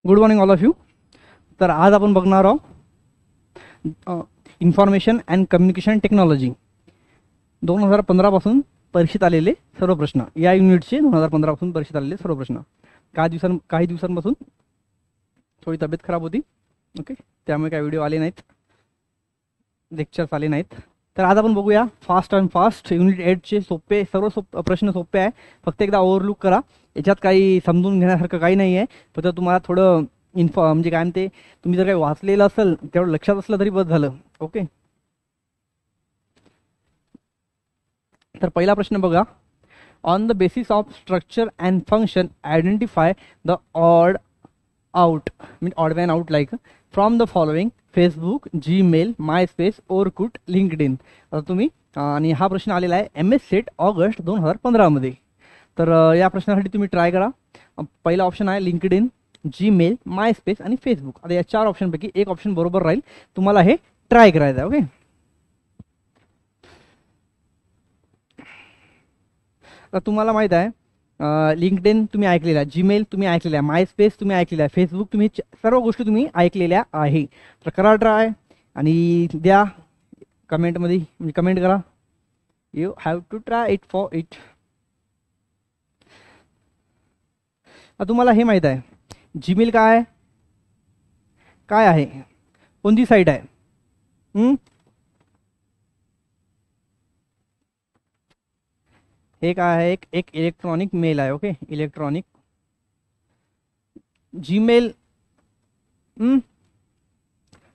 Good morning all of you. तर आज आपण बघणार आहोत इन्फॉर्मेशन अँड कम्युनिकेशन टेक्नॉलॉजी 2015 पासून परीक्षेत आलेले सर्व प्रश्न. या युनिटचे 2015 पासून परीक्षेत आलेले सर्व प्रश्न. काही दिवसांपासून थोडी तब्येत खराब होती, ओके, त्यामुळे काही व्हिडिओ आले नाहीत, लेक्चर्स आले नाहीत. तर आज आपण बघूया फास्ट अँड फास्ट युनिट 8चे प्रश्न सोपे आहे. फक्त एकदा ओव्हरलुक करा. याच्यात काही समजून घेण्यासारखं काही नाही आहे. फक्त तुम्हाला थोडं म्हणजे काय म्हणते, तुम्ही जर काही वाचलेलं असेल तेवढं लक्षात असलं तरी बस झालं. ओके, तर पहिला प्रश्न बघा. On the basis of structure and function identify the odd out odd man out like from the following Facebook, Gmail, Myspace, Orkut, LinkedIn. आता तुम्ही आणि हा प्रश्न आलेला आहे MS सेट ऑगस्ट 2015 मध्ये. तर या प्रश्नासाठी तुम्ही ट्राय करा. पहिला ऑप्शन आहे लिंक्डइन, जीमेल, मायस्पेस आणि फेसबुक. आता या 4 ऑप्शनपैकी एक ऑप्शन बरोबर राहील. तुम्हाला हे ट्राय करायचं आहे. ओके, तर तुम्हाला माहित आहे लिंक्डइन तुम्ही ऐकलेला आहे, जीमेल तुम्ही ऐकलेला आहे, मायस्पेस तुम्ही ऐकलेला आहे, फेसबुक तुम्ही सर्व गोष्टी तुम्ही ऐकलेल्या आहे. तर करा ट्राय आणि द्या कमेंटमध्ये, म्हणजे कमेंट करा. You have to try it for it. तुम्हाला हे माहित आहे जीमेल काय आहे, कोणती साईट आहे? हे काय आहे? एक इलेक्ट्रॉनिक मेल आहे. Okay, electronic. Gmail,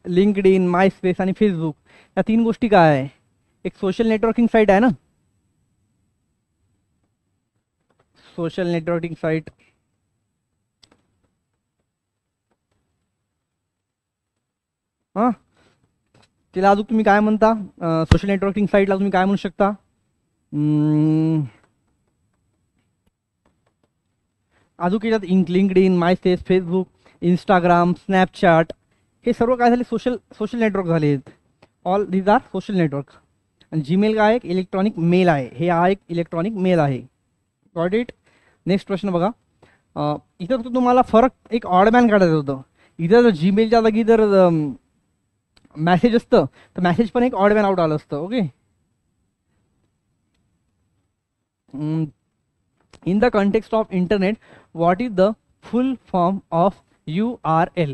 LinkedIn, MySpace आणि फेसबुक या 3 गोष्टी काय आहे? एक सोशल नेटवर्किंग साईट आहे ना, सोशल नेटवर्किंग साईट. हां, तिला अजून तुम्ही काय म्हणता? सोशल नेटवर्किंग साईटला तुम्ही काय म्हणू शकता? अजून याच्यात LinkedIn, MySpace, Facebook, Instagram, Snapchat हे सर्व काय झाले? सोशल नेटवर्क झाले. All these are social network. आणि जीमेल काय आहे? एक इलेक्ट्रॉनिक मेल आहे. हे हा एक इलेक्ट्रॉनिक मेल आहे. Got it. नेक्स्ट प्रश्न बघा. इथं तुम्हाला फरक एक ऑडमॅन काढायचं होतं. इथं जर जीमेलच्या जागी जर मॅसेज असतं तर मॅसेज पण एक ऑडमॅन आउट आलं असतं. Okay, in the context of internet what is the full form of URL?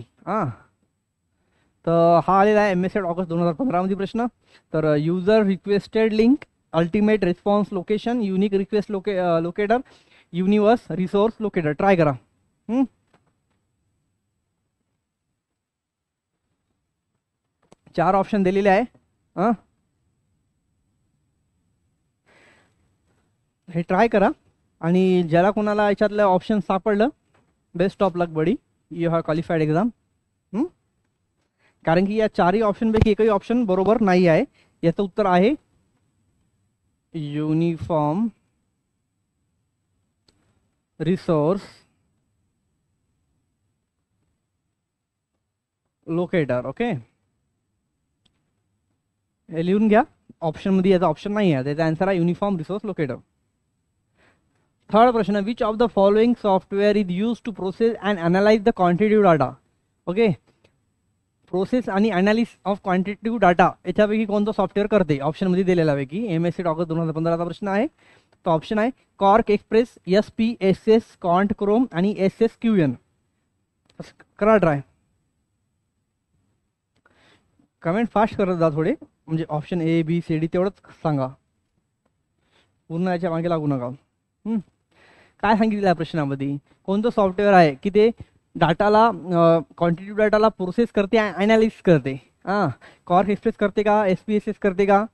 तर हा आलेला आहे MS सेट ऑगस्ट 2015 मध्ये प्रश्न. तर user requested link, ultimate response location, unique request locator, universe resource locator. Try करा. 4 ऑप्शन दिलेले आहे. हे ट्राय करा आणि ज्याला कोणाला याच्यातलं ऑप्शन सापडलं, best of luck buddy, you have qualified exam. कारण की या 4ही ऑप्शनपैकी एकही ऑप्शन बरोबर नाही आहे. याचं उत्तर आहे युनिफॉर्म रिसोर्स लोकेटर. ओके, हे लिहून घ्या. ऑप्शनमध्ये याचा ऑप्शन नाही आहे, त्याचा आन्सर आहे युनिफॉर्म रिसोर्स लोकेटर. थर्ड प्रश्न. Which of the following software is use to process and analyse the quantitative data? Okay, process आणि अनालिस ऑफ क्वांटिटेटिव्ह डाटा याच्यापैकी कोणतं सॉफ्टवेअर करते? ऑप्शनमध्ये दिलेला पैकी MS सेट ऑगस्ट 2015चा प्रश्न आहे. तो ऑप्शन आहे कॉर्क एक्सप्रेस, SPSS, कॉन्ट क्रोम आणि SSQN. करा ट्राय. कमेंट फास्ट करत जा थोडे, म्हणजे ऑप्शन ABCD तेवढंच सांगा, पूर्ण याच्या मागे लागू नका. काय सांगितलं या प्रश्नामध्ये? कोणतं सॉफ्टवेअर आहे की ते डाटाला, क्वांटिटेटिव्ह डाटाला प्रोसेस करते, अनालिसिस करते? कॉर्क एक्सप्रेस करते का, SPSS करते का,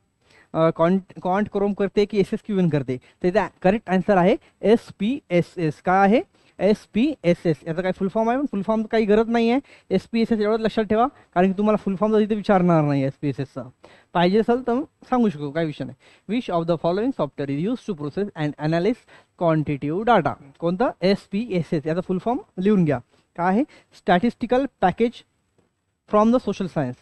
कॉन्ट क्रोम करते की SSQN करते? त्याचा करेक्ट आन्सर आहे SPSS. काय आहे? SPSS. याचा काय फुल फॉर्म आहे? पण फुल फॉर्म काही गरज नाही आहे. SPSS एवढंच लक्षात ठेवा, कारण की तुम्हाला फुल फॉर्म तिथे विचारणार नाही. SPSSचा पाहिजे असेल तर सांगू शकतो, काही विषय नाही. Which of the following software is use to process and analysis quantitative data? कोणतं? SPSS. याचा फुल फॉर्म लिहून घ्या. काय आहे? Statistical package from the social science.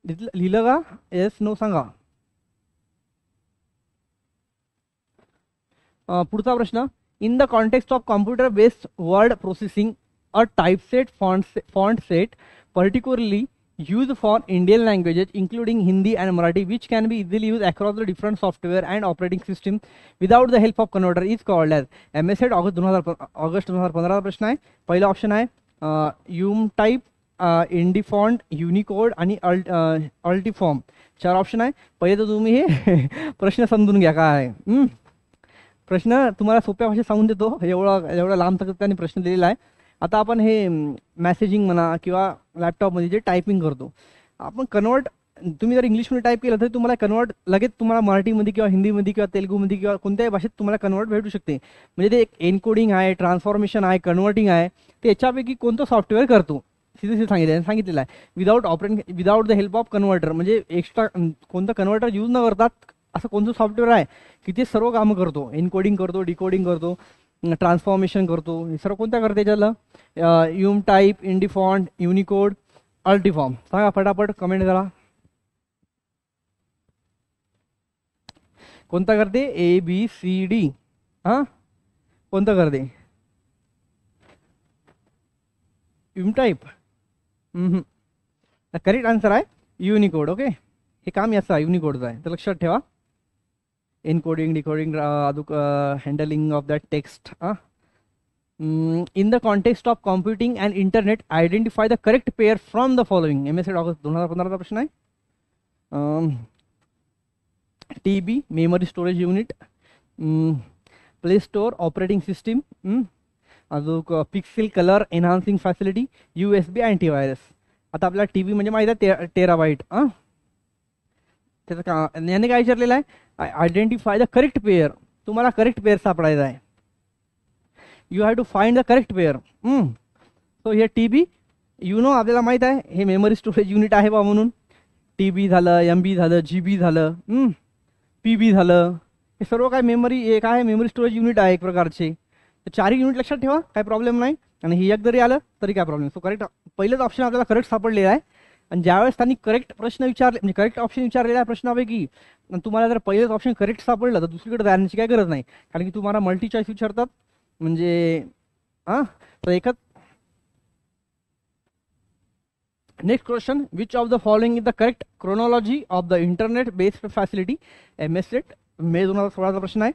लिहिलं का? येस नो सांगा. पुढचा प्रश्न. In the context of computer based word processing a typeset font set particularly used for Indian languages including Hindi and Marathi which can be easily used across the different software and operating system without the help of converter is called as MS Set August 2015 चा प्रश्न आहे. पहिला option आहे यूम type, इंडिफॉन्ट, Unicode आणि अल्टिफॉर्म. 4 option आहे. पहिले तर तुम्ही हे प्रश्न समजून घ्या काय आहे. प्रश्न तुम्हाला सोप्या भाषेत सांगून देतो, एवढा लांब तक त्यांनी प्रश्न दिलेला आहे. आता आपण हे मेसेजिंग म्हणा किंवा लॅपटॉपमध्ये जे टायपिंग करतो आपण कन्वर्ट, तुम्ही जर इंग्लिशमध्ये टाईप केलं तरी तुम्हाला कन्वर्ट लगेच तुम्हाला मराठीमध्ये किंवा हिंदीमध्ये किंवा तेलुगूमध्ये किंवा कोणत्याही भाषेत तुम्हाला कन्वर्ट भेटू शकते. म्हणजे ते एक एनकोडिंग आहे, ट्रान्सफॉर्मेशन आहे, कन्वर्टिंग आहे. ते याच्यापैकी कोणतं सॉफ्टवेअर करतो सीधे सांगितलेलं आहे. Without the help of converter, म्हणजे एक्स्ट्रा कोणतं कन्वर्टर यूज न करतात असं कोणतं सॉफ्टवेअर आहे की ते सर्व कामं करतो. एनकोडिंग करतो, डिकोडिंग करतो, ट्रान्सफॉर्मेशन करतो. हे सर्व कोणत्या करते त्याच्याला? यूम टाईप, इंडिफॉन्ट, युनिकोड, अल्टिफॉर्म. सांगा फटाफट कमेंट करा. कोणता करते? ABCD. हां, कोणतं करते? यूम टाईप. करेक्ट आन्सर आहे युनिकोड. ओके, हे काम याचं आहे, युनिकोडचं आहे, तर लक्षात ठेवा. Encoding, decoding, handling of that text. In the context of computing and internet identify the correct pair from the following. MS August 2015 चा प्रश्न आहे. TB memory storage unit, play store operating system, अजून pixel colour enhancing facility, USB antivirus. आता आपल्याला TB म्हणजे माहिती आहे टेराबाईट. त्याचं का याने काय विचारलेलं आहे? Identify the correct pair. तुम्हाला करेक्ट पेअर सापडायचा आहे. You have to find the correct pair. So हे TB आपल्याला माहित आहे हे मेमरी स्टोरेज युनिट आहे बा म्हणून. TB झालं, MB झालं, GB झालं, PB झालं, हे सर्व काय मेमरी, एक आहे मेमरी स्टोरेज युनिट आहे एक प्रकारचे. तर 4 युनिट लक्षात ठेवा, काय प्रॉब्लेम नाही. आणि हे एक जरी आलं तरी काय प्रॉब्लेम. सो करेक्ट पहिलेच ऑप्शन आपल्याला करेक्ट सापडलेला आहे. आणि ज्यावेळेस त्यांनी करेक्ट प्रश्न विचारले, म्हणजे करेक्ट ऑप्शन विचारलेला आहे प्रश्नापैकी, तुम्हाला जर पहिलेच ऑप्शन करेक्ट सापडलं तर दुसरीकडे जाण्याची काय गरज नाही, कारण की तुम्हाला मल्टी चॉईस विचारतात. म्हणजे तर एकच. Next question, which of the following is the correct chronology of the internet based facility MS Set. मे 2016 चा प्रश्न आहे.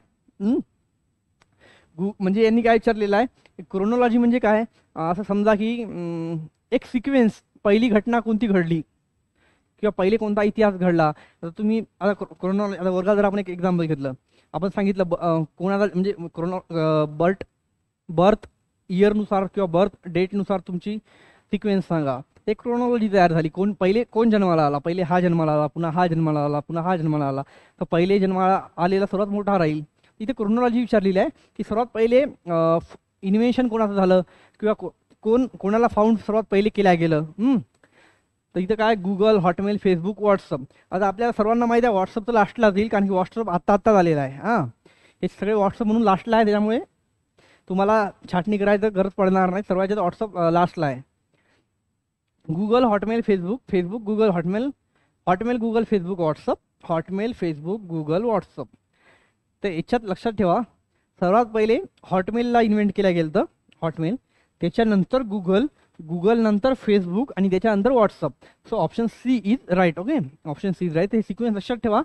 म्हणजे यांनी काय विचारलेलं आहे, क्रोनॉलॉजी म्हणजे काय? असं समजा की एक सिक्वेन्स, पहिली घटना कोणती घडली किंवा पहिले कोणता इतिहास घडला. तर तुम्ही आता आता वर्गात जर आपण एक एक्झाम्पल घेतलं, आपण सांगितलं कोणाला म्हणजे बर्थ इयरनुसार किंवा बर्थ डेटनुसार तुमची सिक्वेन्स सांगा. एक क्रोनॉलॉजी तयार झाली. पहिले कोण जन्माला आला, पहिले हा जन्माला आला, पुन्हा हा जन्माला आला, पुन्हा हा जन्माला आला. तर पहिले जन्माला आलेला सर्वात मोठा राहील. इथे क्रोनॉलॉजी विचारलेली आहे की सर्वात पहिले इन्व्हेन्शन कोणाचं झालं किंवा कोणाला फाउंड सर्वात पहिले केल्या गेलं. तर इथं काय, गुगल, हॉटमेल, फेसबुक, व्हॉट्सअप. आता आपल्याला सर्वांना माहिती आहे व्हॉट्सअप तर लास्टला येईल, कारण की व्हॉट्सअप आत्ता झालेला आहे. हे सगळे व्हॉट्सअप म्हणून लास्टला आहे, त्याच्यामुळे तुम्हाला छाटणी करायचं गरज पडणार नाही. सर्वात व्हॉट्सअप लास्टला आहे. Google, Hotmail, Facebook, Google, Hotmail, Google, Facebook, WhatsApp, Hotmail, Facebook, Google, WhatsApp. तर याच्यात लक्षात ठेवा, सर्वात पहिले हॉटमेलला इन्व्हेंट केलं गेलं तर हॉटमेल, त्याच्यानंतर गुगल नंतर फेसबुक आणि त्याच्यानंतर WhatsApp. So option C is right. Okay, option C is right. हे सिक्वेन्स लक्षात ठेवा.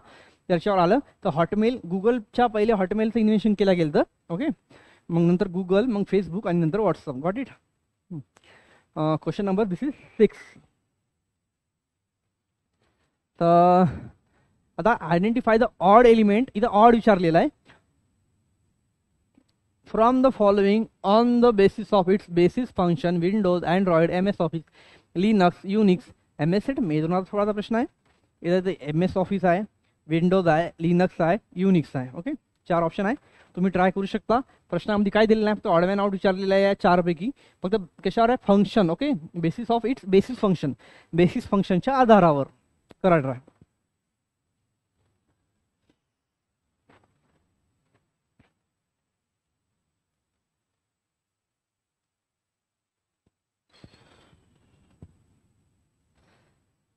त्याच्यावर आलं तर हॉटमेल, गुगलच्या पहिले हॉटमेलचं इन्व्हेन्शन केलं गेलं तर. ओके, मग नंतर गुगल, मग फेसबुक आणि नंतर WhatsApp. Got it. Question number this is 6. तर आता आयडेंटिफाय द ऑड एलिमेंट. इथं ऑड विचारलेला आहे. From the following on the basis of its basis function, Windows, Android, MS office, Linux, Unix. MS Set मे 2016 चा प्रश्न आहे. इथं ते MS ऑफिस आहे, विंडोज आहे, लिनक्स आहे, युनिक्स आहे. ओके, 4 ऑप्शन आहे, तुम्ही ट्राय करू शकता. प्रश्नामध्ये काय दिलेलं आहे, फक्त ऑड अँड आउट विचारलेलं आहे 4 पैकी. फक्त कशावर आहे? Function. Okay, basis of its basis function, basis फंक्शनच्या आधारावर करा ट्राय.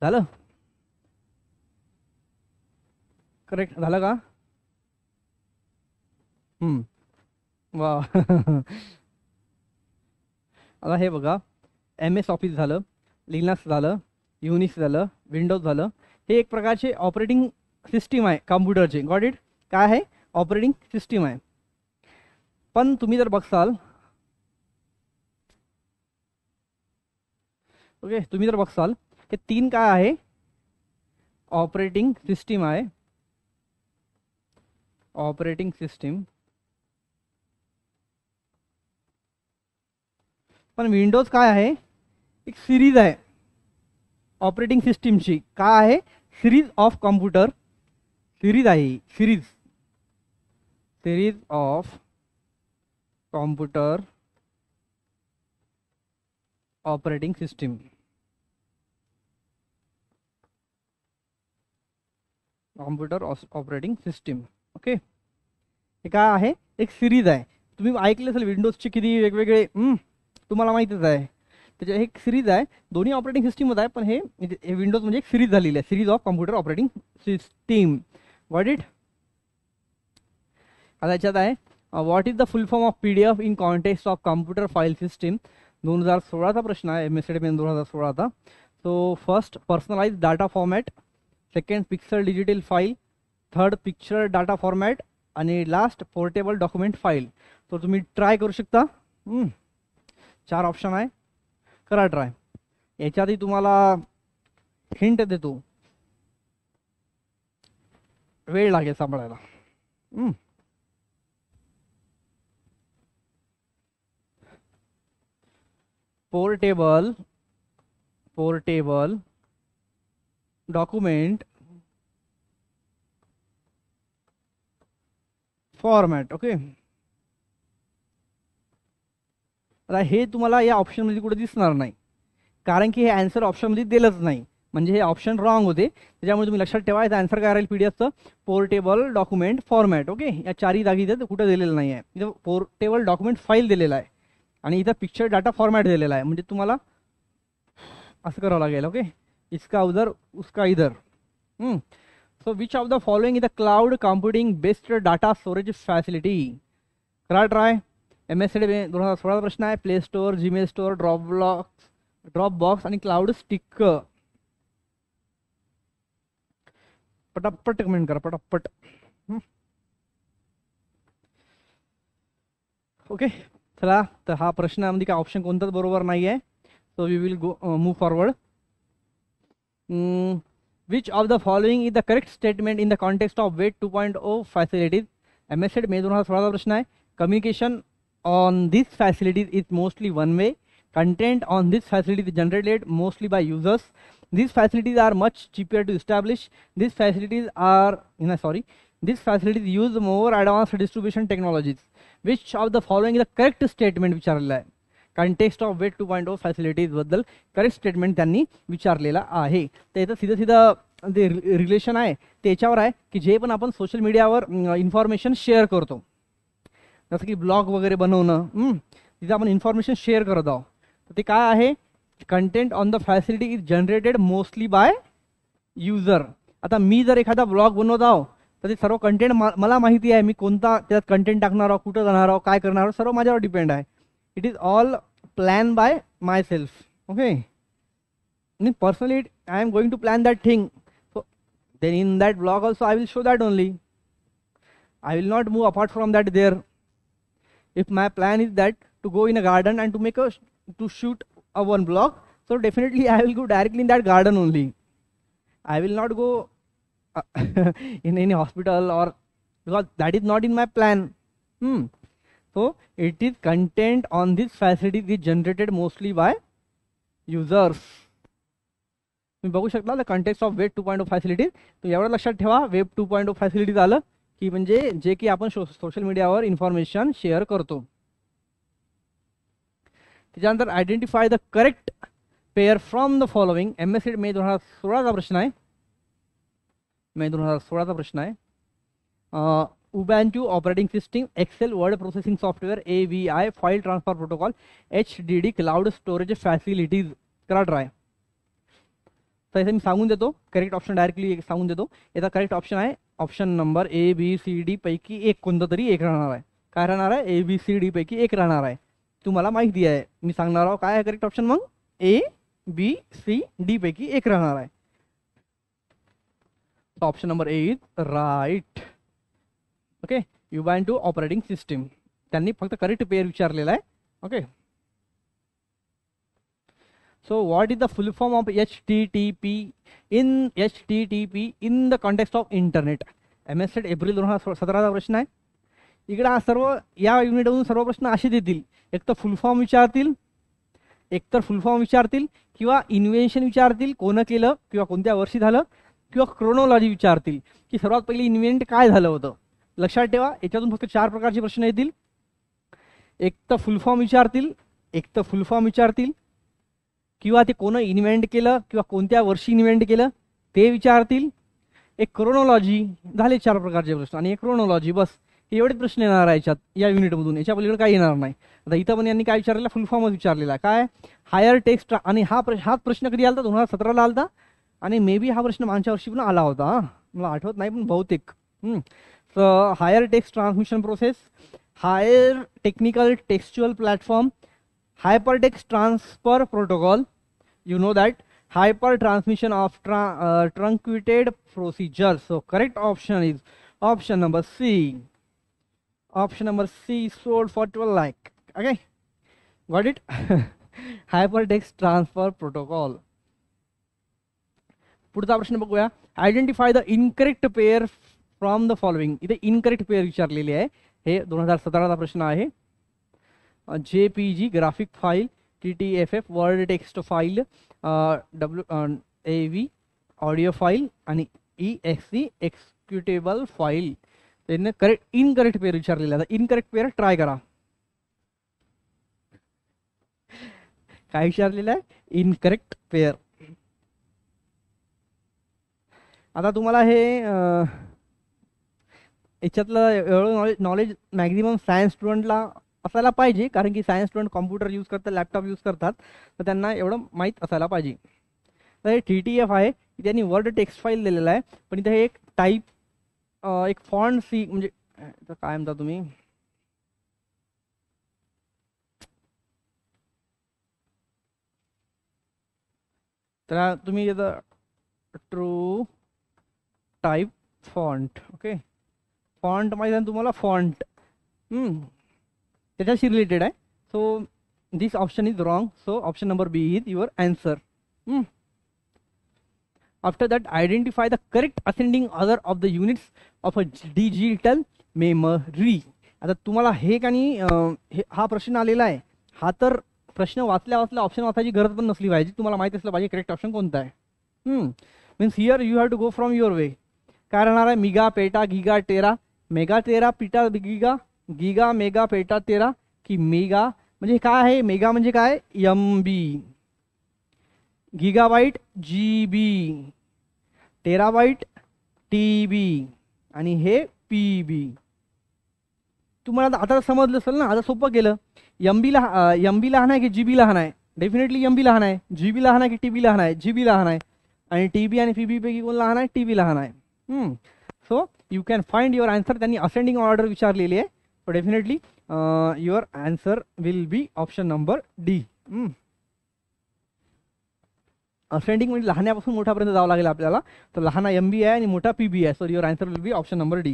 झालं? करेक्ट झालं का? वा आता हे बघा, एम एस ऑफिस झालं, लिनक्स झालं, युनिक्स झालं, विंडोज झालं, हे एक प्रकारचे ऑपरेटिंग सिस्टीम आहे कम्प्युटरचे. Got it? काय आहे? ऑपरेटिंग सिस्टीम आहे. पण तुम्ही जर बघसाल, ओके, तुम्ही जर बघसाल हे तीन काय आहे? ऑपरेटिंग सिस्टीम आहे. Operating system. पण विंडोज काय आहे? एक सिरीज आहे ऑपरेटिंग सिस्टीमची. काय आहे? Series of computer. सिरीज आहे, series. Series of computer operating system. Computer operating system. Okay, हे काय आहे? एक सिरीज आहे. तुम्ही ऐकले असेल विंडोजचे किती वेगवेगळे, तुम्हाला माहितीच आहे. त्याच्या एक सिरीज आहे, दोन्ही ऑपरेटिंग सिस्टीमच आहे, पण हे विंडोज म्हणजे एक सिरीज झालेली आहे, series of computer operating system. Got it? आता याच्यात आहे what is the full form of PDF in context of computer file system. 2016चा प्रश्न आहे, MSCID 2016चा. So first, personalise data format. Second, pixel digital file. Third, picture data format. आणि last, portable document file. तर तुम्ही try करू शकता. 4 option आहे, करा ट्राय. याच्यातही तुम्हाला हिंट देतो, वेळ लागेल सांभाळायला. Portable document format. ओके, आता हे तुम्हाला या ऑप्शनमध्ये कुठे दिसणार नाही, कारण की हे आन्सर ऑप्शनमध्ये दिलंच नाही. म्हणजे हे ऑप्शन रॉंग होते. त्याच्यामुळे तुम्ही लक्षात ठेवा, याचा आन्सर काय राहील PDFचं? Portable document format. ओके, या 4ही जागी इथं कुठं दिलेलं नाही आहे. इथं पोर्टेबल डॉक्युमेंट फाईल दिलेला आहे आणि इथं पिक्चर डाटा फॉर्मॅट दिलेला आहे. म्हणजे तुम्हाला असं करावं लागेल. ओके, इसका उधर उसका इधर. So which of the following is the cloud computing based data storage facility. करा ट्राय. MSCID 2016 प्रश्न आहे. Play store, Gmail store, Dropbox आणि क्लाउड स्टिक. पटापट कमेंट करा, पटापट. ओके, चला, तर हा प्रश्नामध्ये काय ऑप्शन कोणताच बरोबर नाही आहे. So we will go move forward. Which of the following is the correct statement in the context of web 2.0 facilities. MSCID 2016 प्रश्न आहे. Communication on these facilities is mostly one way. Content on these facilities is generated mostly by users. These facilities are much cheaper to establish. These facilities use more advanced distribution technologies. Which of the following is the correct statement विचारलेला आहे? Context of web 2.0 facilities बद्दल correct statement त्यांनी विचारलेला आहे. तर याचं सीधं सीधं जे relation आहे त्याच्यावर आहे की जे पण आपण सोशल मीडियावर इन्फॉर्मेशन शेअर करतो, जसं की ब्लॉग वगैरे बनवणं, तिथे आपण इन्फॉर्मेशन शेअर करत आहोत, तर ते काय आहे? Content on the facility is generated mostly bye user. आता मी जर एखादा ब्लॉग बनवत आहो तर ते सर्व कंटेंट मला माहिती आहे, मी कोणता त्यात कंटेंट टाकणार आहो, कुठं जाणार आहो, काय करणार आहो, सर्व माझ्यावर डिपेंड आहे. It is all plan by myself. Okay, personally I am going to plan that thing. Then in that blog also I will show that only. I will not move apart from that there. If my plan is that to go in a garden and to shoot a one blog, so definitely I will go directly in that garden only. I will not go in any hospital, or because that is not in my plan. So it is content on this facility is generated mostly by users. तुम्ही बघू शकता the context of web 2.0 facilities. तर एवढं लक्षात ठेवा, web 2.0 facilities आलं की म्हणजे जे की आपण सोशल मीडियावर इन्फॉर्मेशन शेअर करतो. त्याच्यानंतर identify the correct pair from the following. MSCID May 2016चा प्रश्न आहे. मे 2016चा प्रश्न आहे. Ubuntu operating system, Excel word processing software, AVI file transfer protocol, HDD cloud storage facilities. करा ट्राय. तर इथे मी सांगून देतो, करेक्ट ऑप्शन डायरेक्टली सांगून देतो. याचा करेक्ट ऑप्शन आहे ऑप्शन नंबर ABCD पैकी एक, कोणतं तरी एक राहणार आहे. काय राहणार आहे, ABCD पैकी एक राहणार आहे. तुम्हाला माहिती आहे, मी सांगणार आहोत काय आहे करेक्ट ऑप्शन. मग ABCD पैकी एक राहणार आहे. Option number A is right. Okay, Ubuntu operating system, त्यांनी फक्त करेक्ट पेअर विचारलेला आहे. Okay, so what is the full form of HTTP in the context of internet? MSET April 2017चा प्रश्न आहे. इकडे हा सर्व या युनिटमधून सर्व प्रश्न असे देतील, एक तर फुल फॉर्म विचारतील, किंवा इन्व्हेन्शन विचारतील, कोण केलं किंवा कोणत्या वर्षी झालं, किंवा क्रोनॉलॉजी विचारतील की सर्वात पहिले इन्व्हेंट काय झालं होतं. लक्षात ठेवा, याच्यातून फक्त 4 प्रकारचे प्रश्न येतील. एक तर फुल फॉर्म विचारतील, किंवा ते कोण इन्व्हेंट केलं किंवा कोणत्या वर्षी इन्व्हेंट केलं ते विचारतील. एक क्रोनॉलॉजी, झाले 4 प्रकारचे प्रश्न, आणि एक क्रोनॉलॉजी, बस एवढेच प्रश्न येणार आहे याच्यात या युनिटमधून, याच्या पलीकडे काही येणार नाही. आता इथं पण यांनी काय विचारलेलं, फुल फॉर्मच विचारलेला काय, हायर टेक्स्ट. आणि हाच प्रश्न कधी आला होता, 2017ला आला होता, आणि मे बी हा प्रश्न मागच्या वर्षी पण आला होता, मला आठवत नाही पण बहुतेक. Higher text transmission process, higher technical textual platform, hyper text transfer protocol, you know that, hyper transmission of truncated procedure. So correct option is option number C. Option number C sold for 12 lakh. Okay, got it? Hypertext transfer protocol. पुढचा प्रश्न बघूया. Identify the incorrect pair from the following. इथे incorrect pair विचारलेली आहे. हे 2017चा प्रश्न आहे. JPG graphic file, TTFF word text file, WAV audio file, आणि EXE executable file. त्यांनी इनकरेक्ट पेअर विचारलेला आहे. इनकरेक्ट पेअर ट्राय करा. काय विचारलेलं आहे, इनकरेक्ट पेअर. आता तुम्हाला हे याच्यातलं एवढं नॉलेज मॅक्झिमम सायन्स स्टुडंटला असायला पाहिजे, कारण की सायन्स स्टुडंट कॉम्प्युटर यूज करतात, लॅपटॉप यूज करतात, तर त्यांना एवढं माहीत असायला पाहिजे. तर हे TTF आहे, त्यांनी वर्ड टेक्स्ट फाईल दिलेला आहे, पण इथे एक टाईप, एक फॉन्ट सी, म्हणजे काय म्हणता तुम्ही, तर तुम्ही इथं true type font. Okay, font माहिती आहे तुम्हाला, फॉन्ट त्याच्याशी रिलेटेड आहे. So this option is wrong. So option number B is your answer. After that identify the correct ascending order of the units of a digital memory. आता तुम्हाला हे का नाही, हा प्रश्न आलेला आहे, हा तर प्रश्न वाचल्या ऑप्शन वाचायची गरज पण नसली पाहिजे, तुम्हाला माहिती असलं पाहिजे करेक्ट ऑप्शन कोणता आहे. Means here you have to go from your way. काय राहणार आहे, mega, peta, giga, tera, mega, tera, peta, giga, giga, mega, PETA, तेरा, की मेगा. म्हणजे काय आहे, मेगा म्हणजे काय, MB, गिगाबाईट GB, टेराबाईट TB, आणि हे PB. तुम्हाला आता समजलं असेल ना, आता सोपं केलं. MB लहान आहे की GB लहान आहे, डेफिनेटली MB लहान आहे. GB लहान आहे की TB लहान आहे, GB लहान आहे. आणि TB आणि PB पैकी कोण लहान आहे, TB लहान आहे. So you can find your answer. त्यांनी असेंडिंग ऑर्डर विचारलेली आहे. So definitely your answer will be option number D. Ascending म्हणजे लहान्यापासून मोठ्यापर्यंत जावं लागेल आपल्याला. तर लहाना MB आहे आणि मोठा PB आहे. So your answer will be option number D.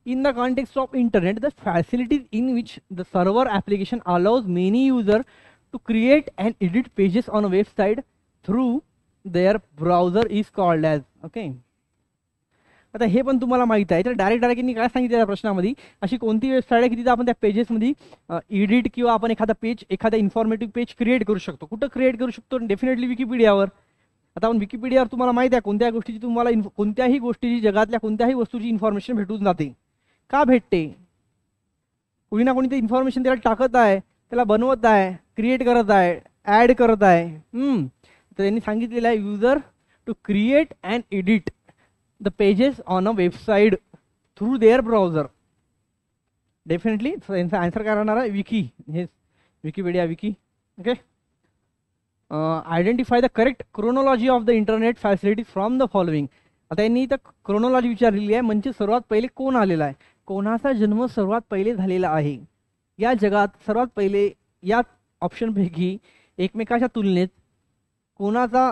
In the context of internet, the facilities in which the server application allows many users to create and edit pages on a website through their browser is called as. Okay. आता हे पण तुम्हाला माहिती आहे. तर directly काय सांगितलं या प्रश्नामध्ये, अशी कोणती वेबसाईट आहे की तिथे आपण त्या पेजेसमध्ये एडिट किंवा आपण एखादा इन्फॉर्मेटिव्ह पेज क्रिएट करू शकतो. कुठं क्रिएट करू शकतो, डेफिनेटली विकिपीडियावर. आता आपण विकिपीडियावर तुम्हाला माहिती आहे कोणत्या गोष्टीची तुम्हाला कोणत्याही गोष्टीची, जगातल्या कोणत्याही वस्तूची इन्फॉर्मेशन भेटून जाते. का भेटते, कोणी ना कोणी ते इन्फॉर्मेशन त्याला टाकत आहे, त्याला बनवत आहे, क्रिएट करत आहे, ॲड करत आहे. तर त्यांनी सांगितलेलं आहे user to create and edit the pages on a website through their browser. Definitely यांचा आन्सर काय राहणार आहे, विकी. हे Wikipedia Vicky. Okay, identify the correct chronology of the internet facilities from the following. आता यांनी इथं क्रोनॉलॉजी विचारलेली आहे, म्हणजे सर्वात पहिले कोण आलेला आहे, कोणाचा जन्म सर्वात पहिले झालेला आहे? या जगात सर्वात पहिले या ऑप्शनपैकी एकमेकाच्या तुलनेत कोणाचा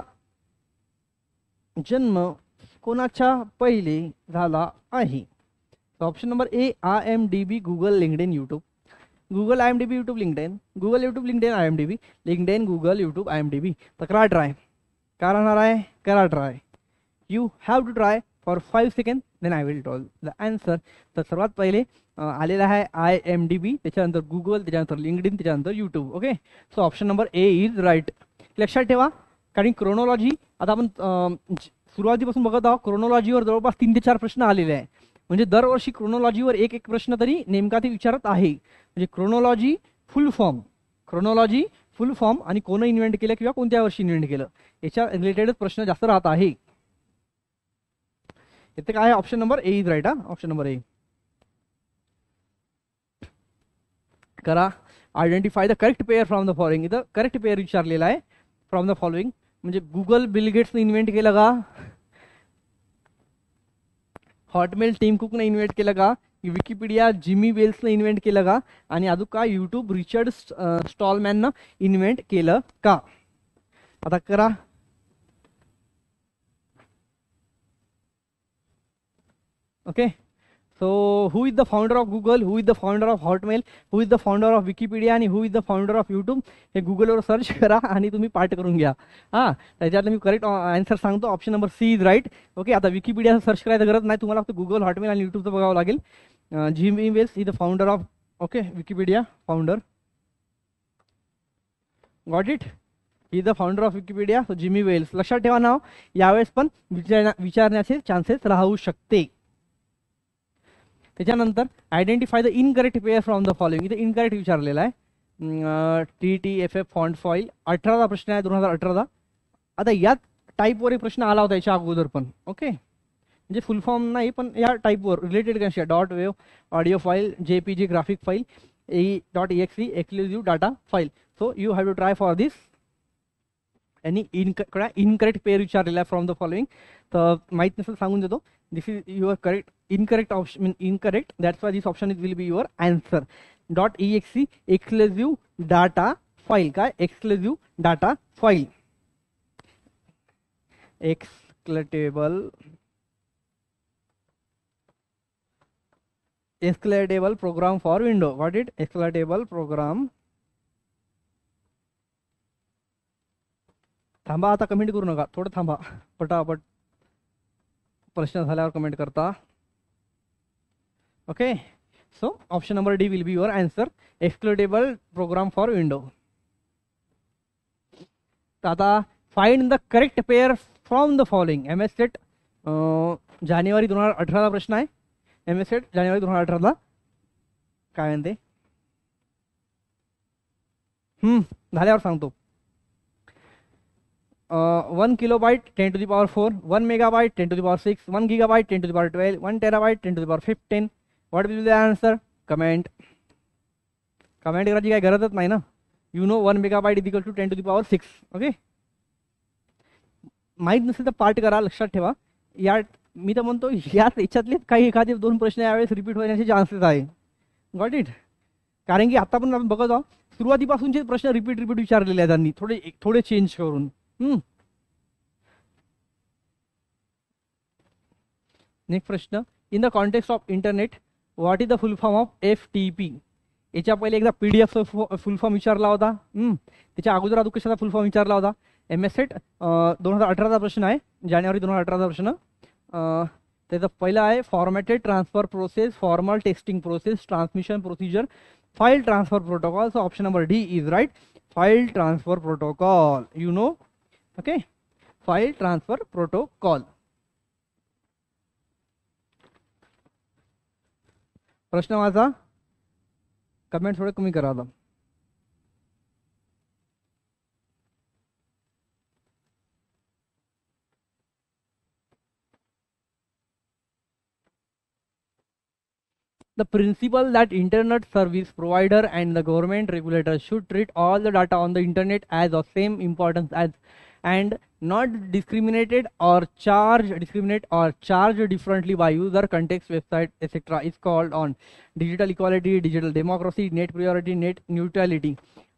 जन्म कोणाच्या पहिले झाला आहे? Option number A IMDb, Google, LinkedIn, YouTube. Google, IMDb, YouTube, LinkedIn. Google, YouTube, LinkedIn, IMDb. LinkedIn, Google, YouTube, IMDb. तर करा ट्राय. काय राहणार आहे? करा try. You have to try for 5 second, then I will tell the answer. तर सर्वात पहिले आलेला आहे IMDb, त्याच्यानंतर गूगल, त्याच्यानंतर लिंक्डइन, त्याच्यानंतर YouTube. Okay, so option number A is right. लक्षात ठेवा, कारण क्रोनॉलॉजी आता आपण सुरुवातीपासून बघत आहोत. क्रोनॉलॉजीवर जवळपास 3 ते 4 प्रश्न आलेले आहे. म्हणजे दरवर्षी क्रोनॉलॉजीवर एक प्रश्न तरी नेमका ते विचारत आहे. म्हणजे क्रोनॉलॉजी फुल फॉर्म आणि कोण इन्व्हेंट केलं किंवा कोणत्या वर्षी इन्व्हेंट केलं याच्या रिलेटेड प्रश्न जास्त राहत आहे. इथे काय option number A is right. Option number A करा. Identify the correct pair from the following. इथं करेक्ट पेअर विचारलेला आहे फ्रॉम द फॉलोइंग. म्हणजे गुगल बिल गेट्सने इन्व्हेंट केलं का? हॉटमेल टीम कुकने इन्व्हेंट केलं का? विकिपीडिया जिमी वेल्सने इन्व्हेंट केलं का? आणि अजून का यूट्यूब रिचर्ड स्टॉलमॅननं इन्व्हेंट केलं का? आता करा. Okay, so who is the founder of Google, who is the founder of Hotmail, who is the founder of Wikipedia आणि who is the founder of YouTube हे गुगलवर सर्च करा आणि तुम्ही पाठ करून घ्या. हां, त्याच्यातलं मी करेक्ट आन्सर सांगतो. Option number C is right. Okay, आता विकिपीडिया सर्च करायची गरज नाही तुम्हाला, फक्त गुगल, हॉटमेल आणि यूट्यूबचं बघावं लागेल. Jimmy Wales is the founder of okay Wikipedia founder. Got it. He the founder of Wikipedia, so Jimmy Wales. लक्षात ठेवा नाव. यावेळेस पण विचारण्याचे चान्सेस राहू शकते. त्याच्यानंतर identify the incorrect pair from the following. इथे इनकरेक्ट विचारलेला आहे. TTFF फॉन्ट फॉईल 18वा प्रश्न आहे 2018चा. आता याच टाईपवर एक प्रश्न आला होता याच्या अगोदर पण. ओके, म्हणजे फुल फॉर्म नाही पण या टाईपवर रिलेटेड कशी आहे. .wav audio file, JPG graphic file, .exe exclusive data file. So you have to try for this. आणि इनकरेक्ट पेअर विचारलेला आहे फ्रॉम द फॉलोइंग. तर माहीत नसेल सांगून देतो. This is your correct incorrect option, mean incorrect, that's why this option will be your answer. .exe exclusive data file. काय? exclusive data file. Executable program for window. Got it? Executable program. थांबा, आता comment करू नका, थोडं थांबा, पटापट प्रश्न झाल्यावर कमेंट करता. Okay, so option number D will be your answer. Executable program for window. आता find the correct pair from the following. MS Set जानेवारी 2018चा प्रश्न आहे. MS Set जानेवारी 2018ला काय म्हणते झाल्यावर सांगतो. 1 kilobyte 10 to the power 4, 1 megabyte 10 to the power 6, 1 gigabyte 10 to the power 12, 1 terabyte 10 to the power 15. What will be the answer? Comment करायची काही गरजच नाही ना. You know 1 megabyte is equal to 10 to the power 6. ओके, माहीत नसेल तर part करा. लक्षात ठेवा, या मी तर म्हणतो याच्यातले काही एखादे 2 प्रश्न यावेळेस रिपीट होण्याचे चान्सेस आहे. Got it. कारण की आता पण आपण बघत आहोत सुरुवातीपासूनचे प्रश्न रिपीट विचारलेले आहेत त्यांनी थोडे चेंज करून. नेक्स्ट प्रश्न. In the context of internet what is the full form of FTP. याच्या पहिले एकदा PDF फुल फॉर्म विचारला होता. त्याच्या अगोदर कशाचा फुल फॉर्म विचारला होता. MS Set 2018चा प्रश्न आहे, जानेवारी 2018चा प्रश्न. त्याचा पहिला आहे formatted transfer process, formal texting process, transmission procedure, file transfer protocol. So option number D is right. File transfer protocol. You know. Okay, file transfer protocol. प्रश्न माझा कमेंट थोडे कमी करा. The principle that internet service provider and the government regulator should treat all the data on the internet as of same importance as and not discriminated or charged differently by user, context, website, etc. is called on digital equality, digital democracy, net priority, net neutrality.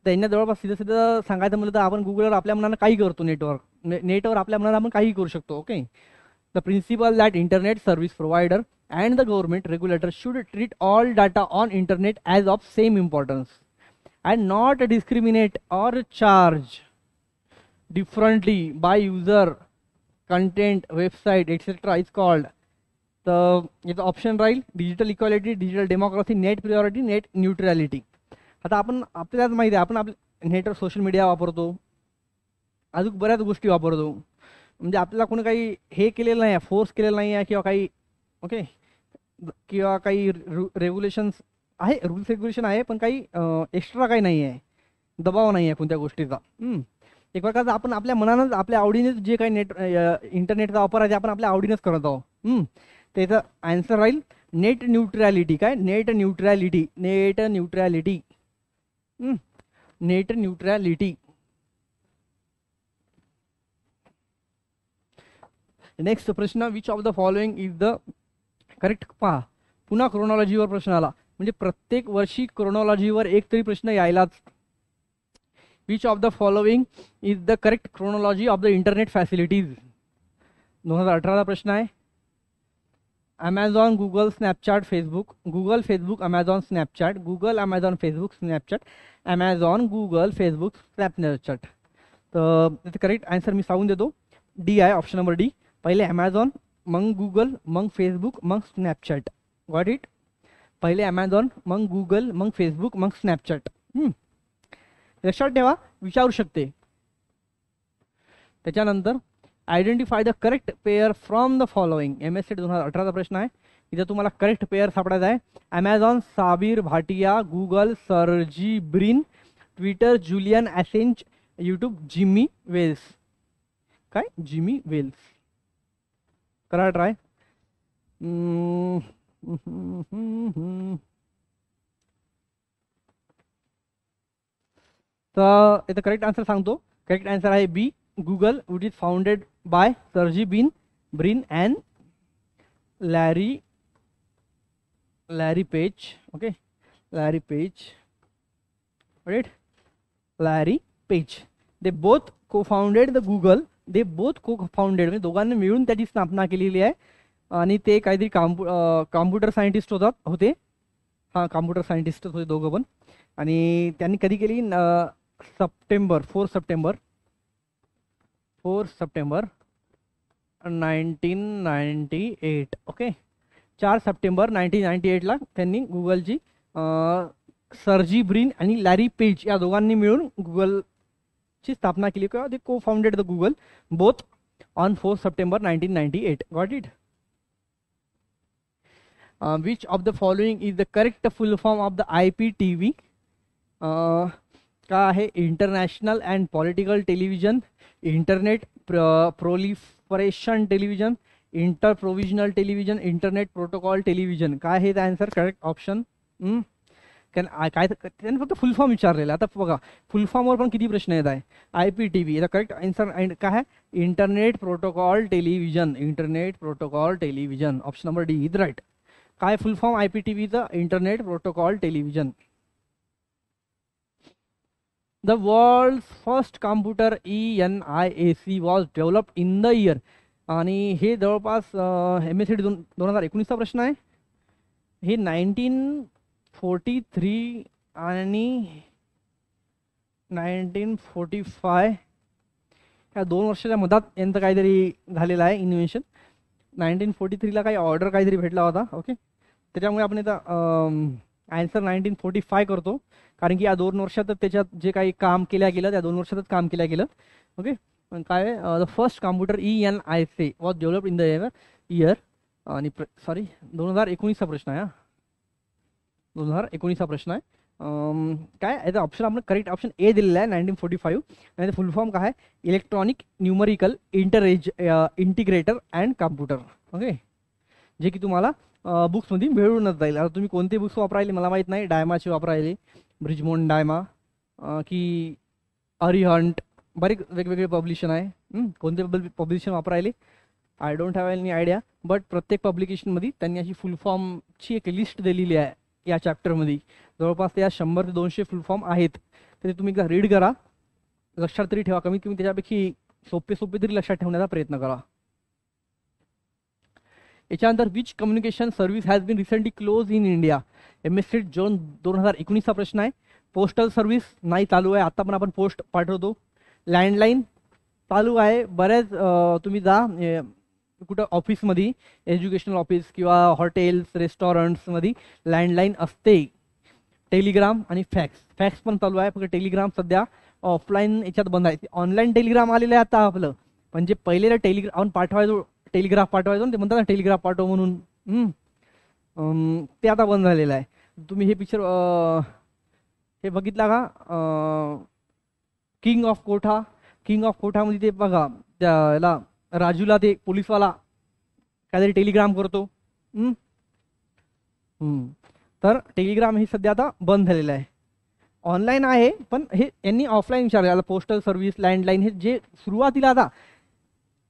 त्यांना जवळपास सिधं सिधं सांगायचं म्हणलं तर आपण गुगलवर आपल्या मनानं काही करतो, नेटवर आपल्या मनानं आपण काही करू शकतो. Okay, the principle that internet service provider and the government regulator should treat all data on internet as of same importance and not discriminate or charge differently by user, content, website, etc. is called the option राहील digital equality, digital democracy, net priority, net neutrality. आता आपण आपल्यालाच माहिती आहे, आपण आपल्या नेटवर social media वापरतो, अजून बऱ्याच गोष्टी वापरतो. म्हणजे आपल्याला कोणी काही हे केलेलं नाही आहे, फोर्स केलेलं नाही आहे किंवा काही ओके किंवा काही रेग्युलेशन्स आहे, रूल्स रेग्युलेशन आहे, पण काही एक्स्ट्रा काही नाही आहे, दबाव नाही आहे कोणत्या गोष्टीचा. एक प्रकारचं आपण आपल्या मनानंच आपल्या आवडीनेच जे काही इंटरनेटचा वापर आहे ते आपण आपल्या आवडीनेच करत आहोत. त्याचं आन्सर राहील नेट न्यूट्रॅलिटी. काय net neutrality? Net neutrality, net neutrality. Next प्रश्न, which of the following is the correct? पहा, पुन्हा क्रोनॉलॉजीवर प्रश्न आला, म्हणजे प्रत्येक वर्षी क्रोनॉलॉजीवर एक तरी प्रश्न यायलाच. Which of the following is the correct chronology of the internet facilities? 2018चा प्रश्न आहे. Amazon, Google, Snapchat, Facebook. Google, Facebook, Amazon, Snapchat. Google, Amazon, Facebook, Snapchat. Amazon, Google, Facebook, Snapchat. तर त्याचं करेक्ट आन्सर मी सांगून देतो, डी आहे, option number D. पहिले अमेझॉन, मग गुगल, मग फेसबुक, मग स्नॅपचॅट. Got it? पहिले अमेझॉन, मग गुगल, मग फेसबुक, मग स्नॅपचॅट. लक्षात ठेवा, विचारू शकते. त्याच्यानंतर identify the correct pair from the following. MSCT 2018चा प्रश्न आहे. इथं तुम्हाला करेक्ट पेअर सापडायचा आहे. Amazon, Sabir Bhatia. Google, Sergey Brin. Twitter, Julian Assange. YouTube, Jimmy Wales. काय? Jimmy Wales. करा ट्राय. तर याचं करेक्ट आन्सर सांगतो. करेक्ट आन्सर आहे B, Google, which is founded by Sergey Brin and Larry Page. Okay, Larry Page. Right, Larry Page. They both cofounded the Google. They both cofounded म्हणजे दोघांनी मिळून त्याची स्थापना केलेली आहे. आणि ते काहीतरी कॉम्प्युटर सायंटिस्ट होते. हां, कॉम्प्युटर सायंटिस्ट होते दोघं पण. आणि त्यांनी कधी केली? 4 सप्टेंबर 1998. ओके, 4 सप्टेंबर 1998ला त्यांनी गुगलची सर्जी ब्रिन आणि लॅरी पेज या दोघांनी मिळून गुगलची स्थापना केली. किंवा दे को founded the Google both on 4 September 1998. Got it? Which of the following is the correct full form of the IPTV? का आहे? International and political television, internet proliferation television, inter provisional television, internet protocol television. काय आहे answer? Correct option. काय त्यांनी फक्त फुल form विचारलेला. आता बघा, फुल फॉर्मवर पण किती प्रश्न येत आहे. IPTV याचा करेक्ट आन्सर काय आहे? Internet protocol television. Internet protocol television. Option number D is right. काय फुल फॉर्म IPTVचा? Internet protocol television. The world's first computer ENIAC was developed in the year. आणि हे जवळपास MSCT 2019चा प्रश्न आहे. हे 1943 आणि 1945 ह्या 2 वर्षाच्या मधात यांचं काहीतरी झालेलं आहे इन्व्हेन्शन. 1943ला काही ऑर्डर काहीतरी भेटला होता. ओके, त्याच्यामुळे आपण इथं आन्सर 1945 करतो, कारण की या 2 वर्षातच त्याच्यात जे काही काम केल्या गेलं त्या 2 वर्षातच काम केल्या गेलं. ओके, पण काय the first computer ENIAC was developed in the year. आणि 2019चा प्रश्न आहे. 2019चा प्रश्न आहे. काय याचा ऑप्शन आपण करेक्ट ऑप्शन ए दिलेला आहे 1945. आणि फुल फॉर्म काय आहे? Electronic numerical integrator and computer. Okay, जे की तुम्हाला बुक्समध्ये मिळूनच जाईल. आता तुम्ही कोणते बुक्स वापरायले मला माहीत नाही. डायमाची वापरायले, ब्रिजमोंड डायमा की अरिहंट, बरेच वेगवेगळे पब्लिशन आहे. कोणते पब्लिशन वापरायले I don't have any idea, but प्रत्येक पब्लिकेशनमध्ये त्यांनी अशी फुल फॉर्मची एक लिस्ट दिलेली आहे या चॅप्टरमध्ये. जवळपास त्या 100 ते 200 फुल फॉर्म आहेत. तर ते तुम्ही एकदा रीड करा, लक्षात तरी ठेवा, कमीत कमी त्याच्यापैकी सोपे सोपे तरी लक्षात ठेवण्याचा प्रयत्न करा. याच्यानंतर which communication service has been recently close in India. MSC June 2019चा प्रश्न आहे. पोस्टल सर्व्हिस नाही चालू आहे, आता पण आपण पोस्ट पाठवतो. लँडलाईन चालू आहे. बऱ्याच तुम्ही जा कुठं ऑफिसमध्ये, एज्युकेशनल ऑफिस किंवा हॉटेल्स रेस्टॉरंट्समध्ये लँडलाईन असते. टेलिग्राम आणि फॅक्स पण चालू आहे. फक्त टेलिग्राम सध्या ऑफलाईन याच्यात बंद आहे. ऑनलाईन टेलिग्राम आलेलं आहे आता आपलं. म्हणजे पहिलेला टेलिग्राम पाठवायचो, टेलिग्राफ पाठवायचो, ते म्हणतात ना टेलिग्राफ पाठव म्हणून, ते आता बंद झालेलं आहे. तुम्ही हे पिक्चर हे बघितला का, किंग ऑफ कोठामध्ये ते बघा, त्याला राजूला ते पोलीसवाला काहीतरी टेलिग्राम करतो. तर टेलिग्राम हे सध्या आता बंद झालेलं आहे. ऑनलाईन आहे, पण हे यांनी ऑफलाईन विचारलं. पोस्टल सर्व्हिस, लँडलाईन, हे जे सुरुवातीला आता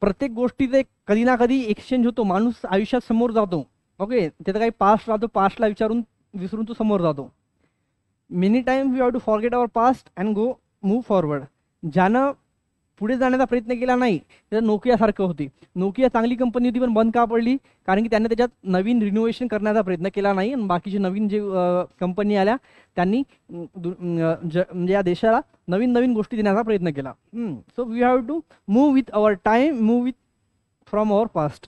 प्रत्येक गोष्टीचे कधी ना कधी एक्सचेंज होतो. माणूस आयुष्यात समोर जातो. ओके, त्याचं काही पास्ट राहतो, पास्टला विसरून तो समोर जातो. Many times we have to forget our past and go move forward. ज्यानं पुढे जाण्याचा प्रयत्न केला नाही त्याचं नोकियासारखं होती. नोकिया चांगली कंपनी होती, पण बंद का पडली? कारण की त्यांनी त्याच्यात नवीन रिनोव्हेशन करण्याचा प्रयत्न केला नाही. आणि बाकीचे नवीन जे कंपनी आल्या त्यांनी म्हणजे या देशाला नवीन नवीन गोष्टी देण्याचा प्रयत्न केला. So we have to move with our time, move with from our past.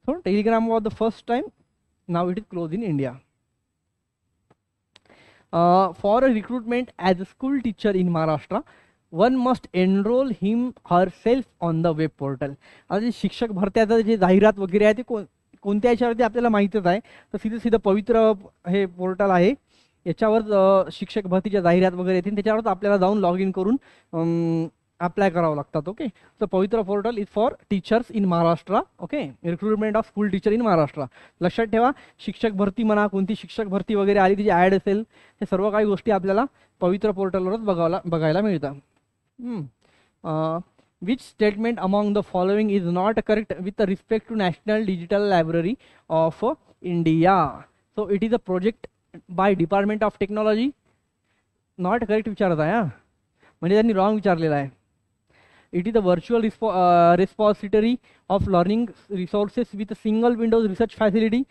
So telegram was the first time, now it is close in India. For a recruitment as a school teacher in Maharashtra, one must enrol him herself on the web portal. आता जे शिक्षक भरत्याचं जे जाहिरात वगैरे आहे ते कोणत्या याच्यावरती आपल्याला माहीतच आहे. तर सीधं पवित्र हे पोर्टल आहे, याच्यावर शिक्षक भरतीच्या जाहिरात वगैरे येतील, त्याच्यावर आपल्याला जाऊन लॉग इन करून अप्लाय करावं लागतात. ओके, तर पवित्र portal is for teachers in Maharashtra. Okay, recruitment of school teacher in Maharashtra. लक्षात ठेवा, शिक्षक भरती म्हणा, कोणती शिक्षक भरती वगैरे आली, तिची ॲड असेल, हे सर्व काही गोष्टी आपल्याला पवित्र पोर्टलवरच बघायला मिळतात. Which statement among the following is not correct with respect to National Digital Library of India? So it is a project by Department of Technology. Not correct विचारत आहे, म्हणजे त्यांनी रॉंग विचारलेला आहे. It is a virtual repository of learning resources with a single Windows research facility.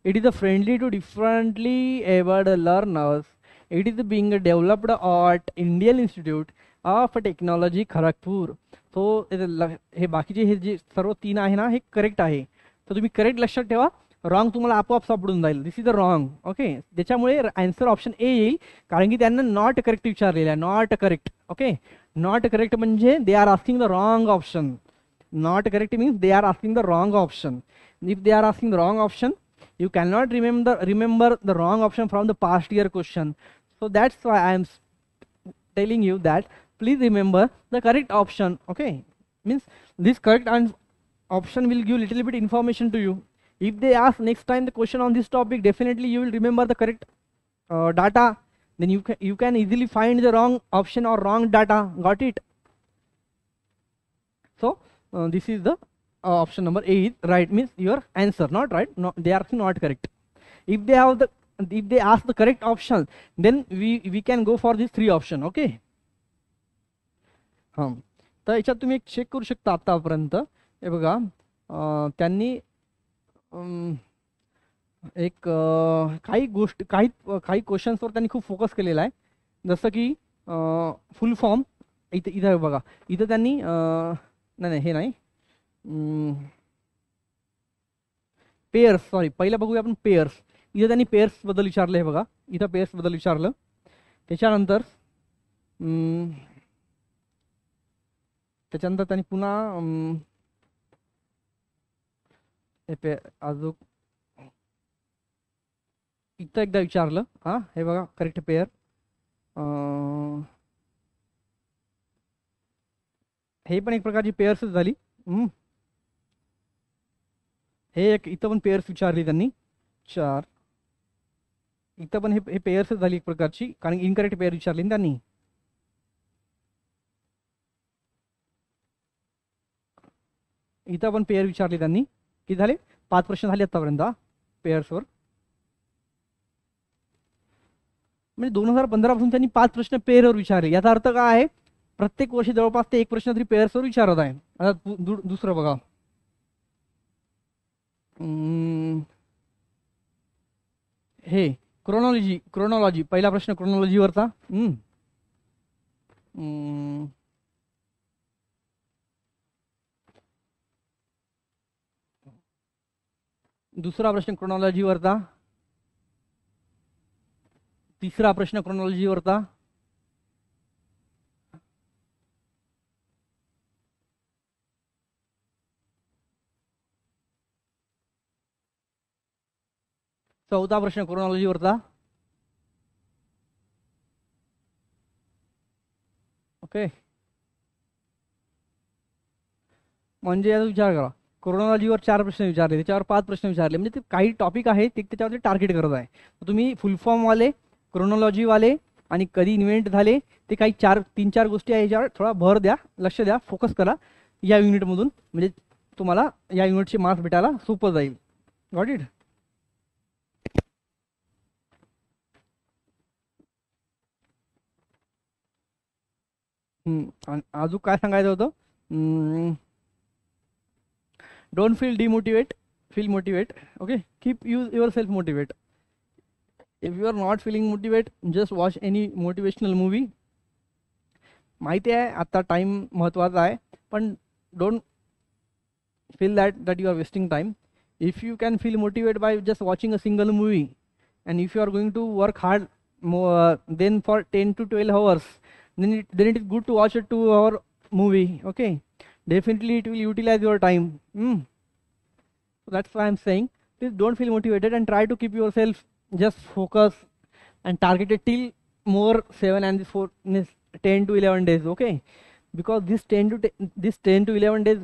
It is a friendly to differently abled learners. It is being developed at Indian Institute of technology Kharagpur. So हे बाकीचे हे जे सर्व 3 आहे ना, हे correct आहे. तर तुम्ही करेक्ट लक्षात ठेवा, रॉंग तुम्हाला आपोआप सापडून जाईल. This is the wrong. Okay, त्याच्यामुळे आन्सर ऑप्शन ए येईल, कारण की त्यांना नॉट करेक्ट विचारलेलं आहे. Not correct. Okay, not correct म्हणजे they are asking the wrong option. Not correct means they are asking the wrong option. If they are asking the wrong option, you cannot remember the wrong option from the past year question. So that's why I am telling you that please remember the correct option. Okay, means this correct option will give little bit information to you. If they ask next time the question on this topic, definitely you will remember the correct data. Then you can easily find the wrong option or wrong data. Got it? So this is the option number A is right, means your answer. Not right, no, they are not correct. If they ask the correct option, then we can go for these 3 option. Okay, तर याच्यात तुम्ही एक check करू शकता. आतापर्यंत हे बघा, त्यांनी एक काही क्वेश्चन्सवर त्यांनी खूप फोकस केलेला आहे. जसं की फुल फॉर्म इथं बघा, इथं त्यांनी नाही हे नाही, पेयर्स, सॉरी, पहिलं बघूया आपण पेयर्स. इथं त्यांनी पेयर्स बद्दल विचारलं. हे बघा, इथं पेयर्स बद्दल विचारलं. त्याच्यानंतर त्यांनी पुन्हा अजून इथं एकदा विचारलं. हे बघा, करेक्ट पेयर. हे पण एक प्रकारची पेयर्सच झाली. हे एक इथं पण पेयर्स विचारली त्यांनी 4. इथं पण हे पेयर्सच झाली एक प्रकारची, कारण इनकरेक्ट पेयर विचारली त्यांनी. इथं पण पेअर विचारले त्यांनी. किती झाले? 5 प्रश्न झाले आतापर्यंत पेअर्सवर. म्हणजे 2015 पासून त्यांनी 5 प्रश्न पेअरवर विचारले. याचा अर्थ काय आहे? प्रत्येक वर्षी जवळपास ते 1 प्रश्न तरी पेअर्सवर विचारत आहे. आता दुसरं बघा. हे क्रोनॉलॉजी पहिला प्रश्न क्रोनॉलॉजीवरचा. दुसरा प्रश्न क्रोनॉलॉजीवरचा. तिसरा प्रश्न क्रोनॉलॉजीवरचा. चौथा प्रश्न क्रोनॉलॉजीवरचा. ओके, म्हणजे याचा विचार करा. क्रोनॉलॉजीवर 4 प्रश्न विचारले, त्याच्यावर 5 प्रश्न विचारले. म्हणजे ते काही टॉपिक आहे ते त्याच्यावरती टार्गेट करत आहे. तुम्ही फुल फॉर्मवाले, क्रोनॉलॉजीवाले आणि कधी इन्व्हेंट झाले ते काही 3-4 गोष्टी आहे, याच्यावर थोडा भर द्या, लक्ष द्या, फोकस करा या युनिटमधून. म्हणजे तुम्हाला या युनिटचे मार्क्स भेटायला सोपं जाईल. Got it? अजून काय सांगायचं होतं? Don't feel demotivate, feel motivate. Okay, keep yourself motivate. If you are not feeling motivate, just watch any motivational movie. माहिती आहे आता टाइम महत्त्वाचा आहे, पण don't feel that you are wasting time. If you can feel motivated by just watching a single movie, and if you are going to work hard then for 10 to 12 hours, then it is good to watch a 2-hour movie. Okay, definitely it will utilize your time. So that's why I'm saying, please don't feel motivated and try to keep yourself just focus and targeted till more 7 and 10 to 11 days. Okay, because this 10 to 11 days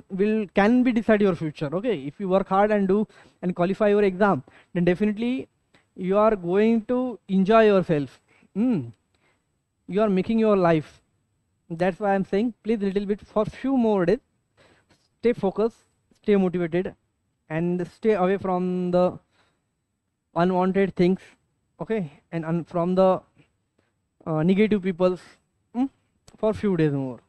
can be decide your future. Okay, if you work hard and do and qualify your exam, then definitely you are going to enjoy yourself. You are making your life. That's why I'm saying, please little bit for few more days, stay focused, stay motivated, and stay away from the unwanted things. Okay, and from the negative peoples for few days more.